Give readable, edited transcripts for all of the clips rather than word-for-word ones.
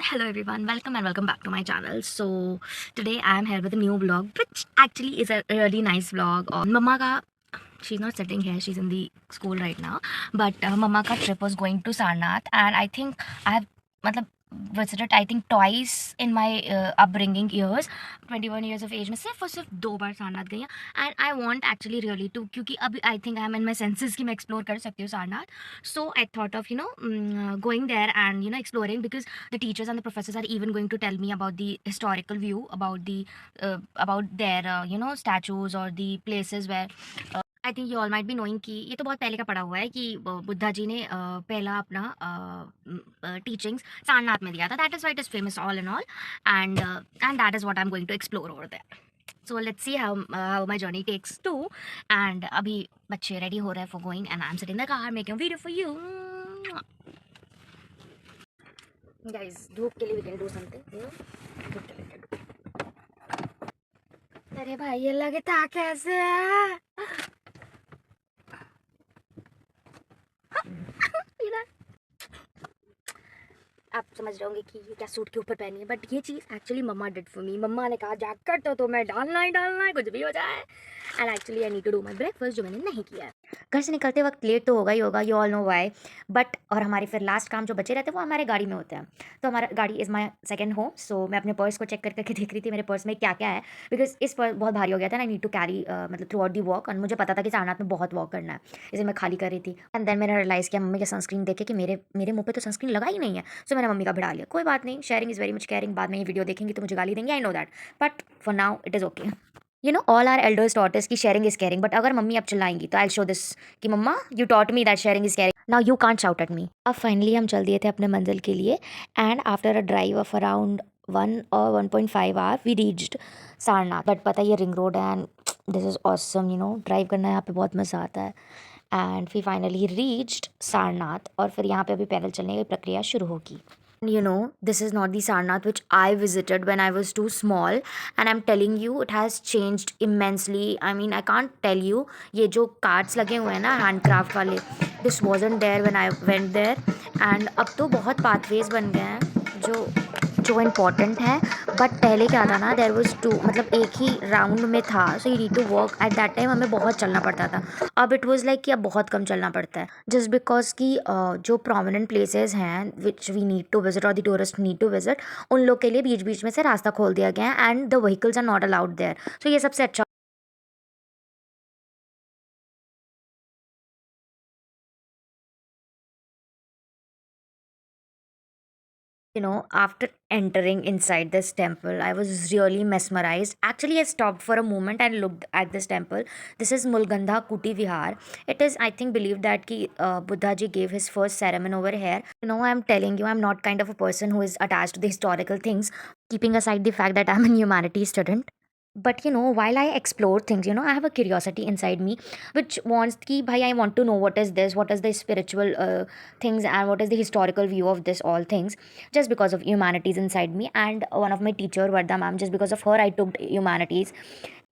Hello everyone, welcome and welcome back to my channel. So today I am here with a new vlog, which actually is a really nice vlog. On Mama ka, she's not sitting here; she's in the school right now. But Mama ka trip was going to Sarnath, and I think I have, मतलब visited I think twice in my upbringing years. 21 years of age में सिर्फ 2 बार सारनाथ गई हैं. And I want actually really to, क्योंकि अभी I think I am in my senses कि मैं explore कर सकती हूँ Sarnath. So I thought of going there and exploring, because the teachers and the professors are even going to tell me about the historical view about their statues or the places where I think you all might be knowing कि ये तो बहुत पहले का पड़ा हुआ है कि बुद्धा जी ने पहला अपना टीचिंग्स सारनाथ में दिया था. That is white is famous all and all. And that is what I am going to explore over there. So let's see how my journey takes to. And अभी बच्चे रेडी हो रहे हैं for going and I am sitting in the car making video for you. Guys, धूप के लिए we can do something, धूप के लिए. अरे भाई, ये लगता कैसे है? आप समझ रहे होंगे कि ये क्या सूट के ऊपर पहनी है, बट ये चीज़ actually mamma did for me. Mamma ने कहा जैकेट तो तुम्हें डालना है कुछ भी हो जाए. And actually I need to do my breakfast, जो मैंने नहीं किया है. घर से निकलते वक्त लेट तो होगा ही होगा, you all know why. But और हमारे फिर लास्ट काम जो बचे रहते हैं वो हमारे गाड़ी में होते हैं. तो हमारा गाड़ी इज़ माई सेकंड होम. सो मैं अपने पर्स को चेक करके देख रही थी मेरे पर्स में क्या क्या है, बिकॉज इस पर्स बहुत भारी हो गया था. आई नीड टू कैरी मतलब थ्रू आउट दी वॉक. और मुझे पता था कि सारनाथ में बहुत वॉक करना है, इसे मैं खाली कर रही थी. एंड देन मैंने रियलाइज़ किया मम्मी के सनस्क्रीन देखे कि मेरे मेरे मुंह पे तो सनस्क्रीन लगा ही नहीं है. सो मैंने मम्मी का भिड़ा लिया. कोई बात नहीं, sharing is very much caring. बाद में ये वीडियो देखेंगे तो मुझे गाली देंगे, I know that. But for now it is okay. All are elders taught us कि शेयरिंग इज केयरिंग. बट अगर मम्मी अब चिल्लाएंगी तो आई शो दिस कि mamma you taught me that sharing is caring, now you can't shout at me. अब finally हम चल दिए थे अपने मंजिल के लिए. And after a drive of around 1 or 1.5 hour we reached Sarnath. But पता है ये रिंग रोड है and this is awesome. Drive करना यहाँ पे बहुत मज़ा आता है. And we finally reached Sarnath. और फिर यहाँ पे अभी पैदल चलने की प्रक्रिया शुरू होगी. This is not the Sarnath which I visited when I was too small, and I'm telling you, it has changed immensely. I mean, I can't tell you. ये जो कार्ड्स लगे हुए हैं ना handcraft वाले, this wasn't there when I went there, and अब तो बहुत pathways बन गए हैं जो जो इम्पॉर्टेंट है. बट पहले क्या था ना, देर वॉज टू, मतलब एक ही राउंड में था. So you need to work at that time. हमें बहुत चलना पड़ता था. अब इट वॉज़ लाइक कि अब बहुत कम चलना पड़ता है, जस्ट बिकॉज कि जो प्रोमिनेंट प्लेसेस हैं which we need to visit और the tourist need to visit, उन लोग के लिए बीच बीच में से रास्ता खोल दिया गया है. And the vehicles are not allowed there. So ये सबसे अच्छा. After entering inside this temple, I was really mesmerized. Actually, I stopped for a moment and looked at this temple. This is Mulgandha Kuti Vihar. It is, I think, believed that Buddha ji gave his first sermon over here. I'm telling you, I'm not kind of a person who is attached to the historical things, keeping aside the fact that I'm a humanities student. But while I explore things, I have a curiosity inside me which wants ki bhai, I want to know what is the spiritual things, and what is the historical view of this all things, just because of humanities inside me. And one of my teacher, Vardha ma'am, just because of her I took humanities,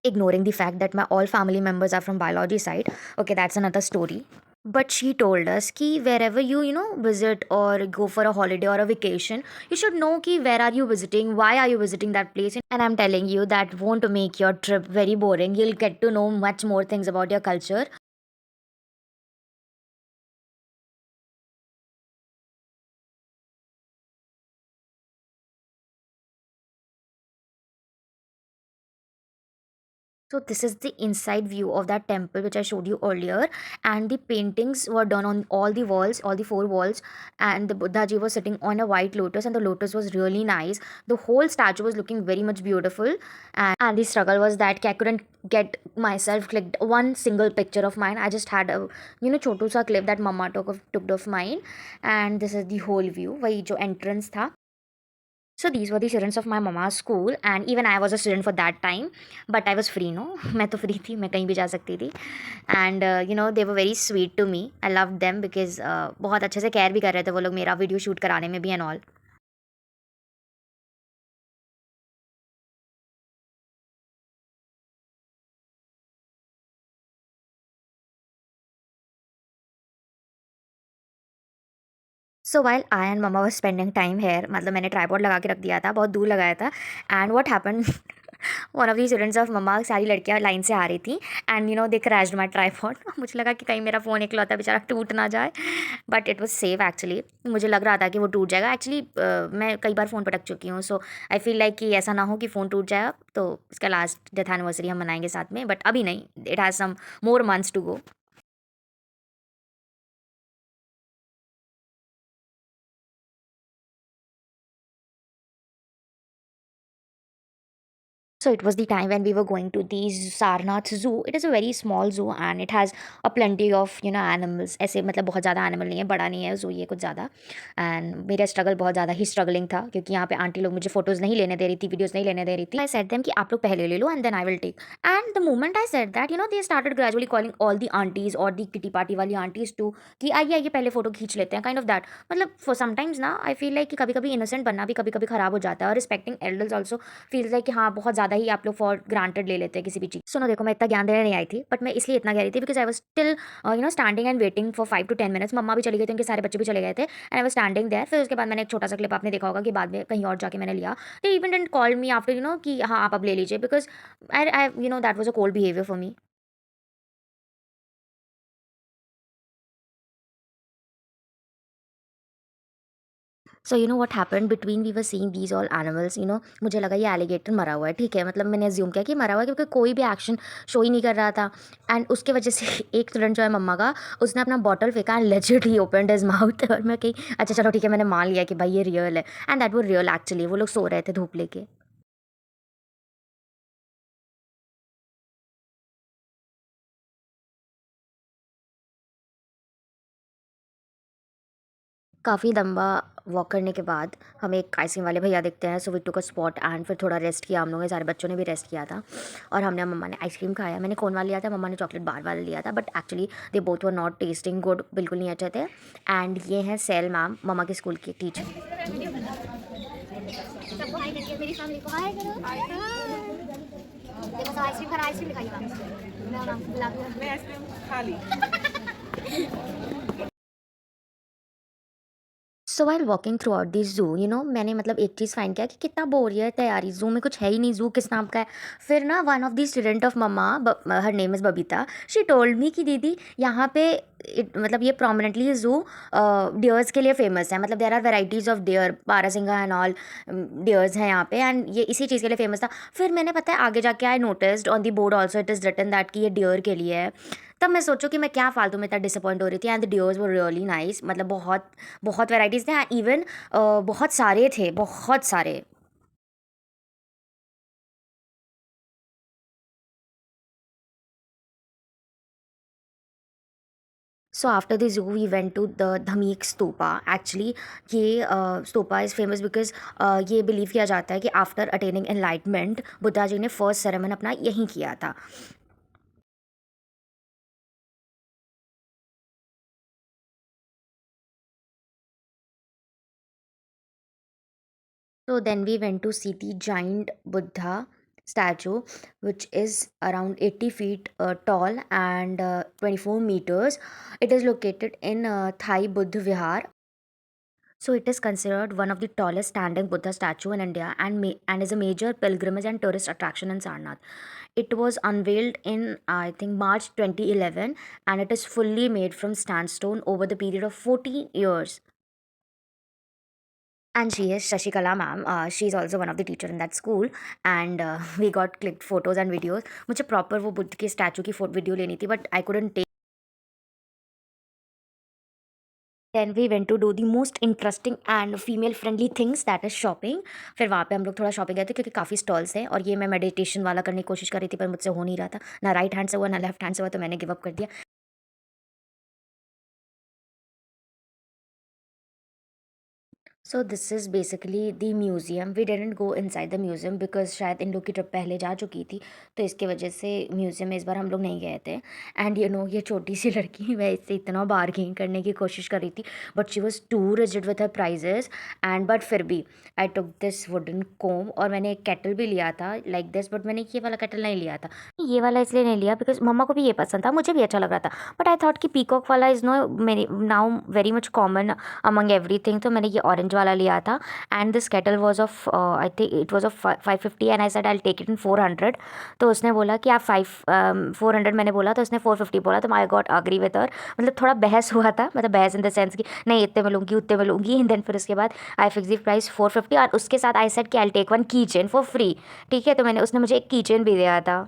ignoring the fact that my all family members are from biology side. Okay, that's another story. But she told us ki wherever you visit or go for a holiday or a vacation, you should know ki where are you visiting, why are you visiting that place. And I'm telling you, that won't make your trip very boring. You'll get to know much more things about your culture. So this is the inside view of that temple which I showed you earlier, and the paintings were done on all the walls, all the four walls, and the Buddha ji was sitting on a white lotus, and the lotus was really nice. The whole statue was looking very much beautiful, and the struggle was that I couldn't get myself clicked one single picture of mine. I just had a छोटू सा clip that mama took of mine, and this is the whole view. वही जो entrance था. So these were the students of my mama's school, and even I was a student for that time, but I was free, no. मैं तो free थी, मैं कहीं भी जा सकती थी. And they were very sweet to me. I loved them because बहुत अच्छे से care भी कर रहे थे वो लोग मेरा वीडियो शूट कराने में भी and all. So while I and mamma was spending time here, मतलब मैंने ट्राइपॉड लगा के रख दिया था, बहुत दूर लगाया था। And what happen, one of the students of mamma, सारी लड़कियां लाइन से आ रही थी, and they crashed my tripod. मुझे लगा कि कहीं मेरा फ़ोन इकलौता बेचारा टूट ना जाए, but it was safe actually. मुझे लग रहा था कि वो टूट जाएगा एक्चुअली। मैं कई बार फ़ोन पटक चुकी हूँ, सो आई फील लाइक कि ऐसा ना हो कि फ़ोन टूट जाए। तो इसका लास्ट डेथ एनिवर्सरी हम मनाएंगे साथ में, बट अभी नहीं, it has some more months to go. So it was the time when we were going to the Sarnath Zoo. It is a very small zoo and it has a plenty of animals. ऐसे मतलब बहुत ज़्यादा animal नहीं है, बड़ा नहीं है zoo ये कुछ ज़्यादा। एंड मेरा स्ट्रगल बहुत ज़्यादा ही स्ट्रगलिंग था, क्योंकि यहाँ पे आंटी लोग मुझे फोटोज़ नहीं लेने दे रही थी, वीडियोज़ नहीं लेने दे रही थी। आई सेड देम कि आप लोग पहले ले लो and then I will take. And the moment I said that they started gradually calling all the aunties और दी किटी पार्टी वाली आंटीज़ टू, कि आइए आइए पहले फोटो खींच लेते हैं, काइंड ऑफ दैट। मतलब फॉर समटाइम्स ना आई फील लाइक कि कभी कभी इनोसेंट बनना भी कभी कभी खराब हो जाता है, और respecting elders also feels like कि हाँ बहुत ज़्यादा ही आप लोग फॉर ग्रांटेड ले लेते हैं किसी भी चीज़। सुनो देखो, मैं इतना ज्ञान देने नहीं आई थी, बट मैं इसलिए इतना कह रही थी because I was still standing and waiting for 5 to 10 minutes. मम्मा भी चली गई थी, उनके सारे बच्चे भी चले गए थे, and I was standing there. फिर उसके बाद मैंने एक छोटा सा क्लिप आपने देखा होगा कि बाद में कहीं और जाके मैंने लिया। They even didn't call me after कि हाँ आप अब ले लीजिए, because I that was a cold behaviour for me. So what happened between we were seeing these all animals, मुझे लगा ये एलिगेटर मरा हुआ है, ठीक है, मतलब मैंने अज्यूम किया कि मरा हुआ है, क्योंकि कोई भी एक्शन शो ही नहीं कर रहा था। एंड उसके वजह से एक स्टूडेंट जो है मम्मा का, उसने अपना बॉटल फेंका and legit he opened his mouth. और मैं कही अच्छा चलो ठीक है, मैंने मान लिया कि भाई ये रियल है, एंड दैट वो रियल एक्चुअली, वो लोग सो रहे थे धूप लेके। काफ़ी लंबा वॉक करने के बाद हमें एक आइसक्रीम वाले भैया दिखते हैं, so we took a spot and फिर थोड़ा रेस्ट किया हम लोगों ने, सारे बच्चों ने भी रेस्ट किया था। और हमने, मम्मा ने आइसक्रीम खाया, मैंने कोन वाला लिया था, मम्मा ने चॉकलेट बार वाला लिया था, but actually they both were not testing good, बिल्कुल नहीं अच्छे थे। एंड ये हैं सेल मैम, मम्मा के स्कूल की टीचर। सबको हाय करिए, मेरी फैमिली को हाय करो। देखो आइसक्रीम खा, आइसक्रीम दिखाइए वापस। मैं आइसक्रीम खा ली। So while walking throughout this zoo, मैंने मतलब एक चीज़ फाइंड किया कि कितना बोरियत है यार, इस जू में कुछ है ही नहीं, जू किस नाम का है। फिर ना one of the student of mamma, her name is Babita, she told me कि दीदी यहाँ पे मतलब ये प्रोमिनेंटली जू डियर्स के लिए फेमस है, मतलब there are varieties of deer, बारहसिंगा एंड ऑल डियर्स हैं यहाँ पे, एंड ये इसी चीज़ के लिए फेमस था। फिर मैंने पता है आगे जाके I noticed on the board also it is written that कि ये डियर के लिए है। तब मैं सोचूं कि मैं क्या फालतू में इतना डिसअपॉइंट हो रही थी, and the dears were really nice, मतलब बहुत बहुत वेराइटीज़ थे, इवन बहुत सारे थे, बहुत सारे। So after the zoo we went to the Dhamek Stupa. Actually ये स्तूपा इज़ फेमस बिकॉज ये बिलीव किया जाता है कि after attaining enlightenment Buddha ji ने फर्स्ट सेरेमन अपना यहीं किया था। So then we went to see the giant Buddha statue, which is around 80 feet tall and 24 meters. It is located in Thai Buddha Vihar. So it is considered one of the tallest standing Buddha statue in India, and and is a major pilgrimage and tourist attraction in Sarnath. It was unveiled in I think March 2011, and it is fully made from sandstone over the period of 14 years. And she is Shashikala ma'am. She is also one of the teacher in that school. And we got clicked photos and videos. मुझे proper वो बुद्ध के statue की video लेनी थी, but I couldn't take. Then we went to do the most interesting and female friendly things, that is shopping. फिर वहाँ पे हम लोग थोड़ा शॉपिंग गए थे, क्योंकि काफ़ी स्टॉल्स हैं, और ये मैं मेडिटेशन वाला करने की कोशिश कर रही थी, पर मुझसे हो नहीं रहा था, ना राइट हैंड से हुआ ना लेफ्ट हैंड से हुआ, तो मैंने गिव अप कर दिया। So this is basically the museum. We didn't go inside the museum because शायद इन लोग की ट्रिप पहले जा चुकी थी, तो इसकी वजह से म्यूज़ियम में इस बार हम लोग नहीं गए थे। एंड ये छोटी सी लड़की वह इससे इतना बार्गेन करने की कोशिश कर रही थी, but she was too rigid with her prices. And but फिर भी आई टुक दिस वुडन कोम, और मैंने एक केटल भी लिया था लाइक दिस, बट मैंने ये वाला केटल नहीं लिया था। ये वाला इसलिए नहीं लिया बिकॉज मम्मा को भी ये पसंद था, मुझे भी अच्छा लग रहा था, बट आई थॉट कि पीकॉक वाला is no more now very much common among everything, तो मैंने ये ऑरेंज वाला लिया था। And this kettle was of I think it was of 550, and I said I take it in 400। तो उसने बोला कि आप 400, मैंने बोला तो उसने 450 बोला, तो I got agree with her. मतलब थोड़ा बहस हुआ था, मतलब बहस इन द सेंस कि नहीं इतने में लूँगी उतने में लूँगी, एंड देन फिर उसके बाद आई फिक्स द प्राइस 450, और उसके साथ आई सेड कि आई टेक वन की चेन फॉर फ्री। ठीक है, तो उसने मुझे एक की चेन भी दिया था।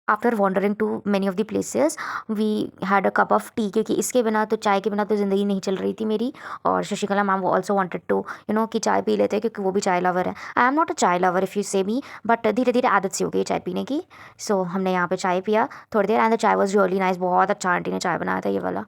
After wandering too many of the places, we had a cup of tea, क्योंकि इसके बिना तो चाय के बिना तो ज़िंदगी नहीं चल रही थी मेरी। और शशिकला मैम वो ऑल्सो वॉन्टेड टू कि चाय पी लेते हैं, क्योंकि वो भी चाय लवर है। आई एम नॉट अ चाय लवर इफ़ यू से मी, बट धीरे धीरे आदत सी हो गई चाय पीने की। सो हमने यहाँ पे चाय पिया थोड़ी देर, एंड द चाय वॉज रियली नाइस, बहुत अच्छा आंटी ने चाय बनाया था ये वाला।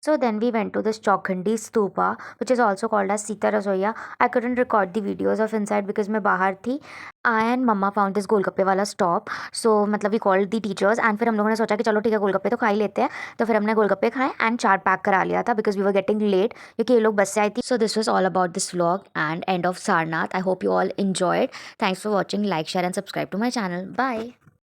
So then we went to this Chaukhandi Stupa, which is also called as Sita Rasoiya. I couldn't record the videos of inside because मैं बाहर थी. I and mama found this गोलगप्पे वाला stop. So मतलब we called the teachers, and फिर हम लोगों ने सोचा कि चलो ठीक है गोलगप्पे तो खा ही लेते हैं. तो फिर हमने गोलगप्पे खाए and चाट पैक करा लिया था because we were getting late, क्योंकि ये लोग बस से आई थी. So this was all about this vlog and end of Sarnath. I hope you all enjoyed. Thanks for watching. Like, share and subscribe to my channel. Bye.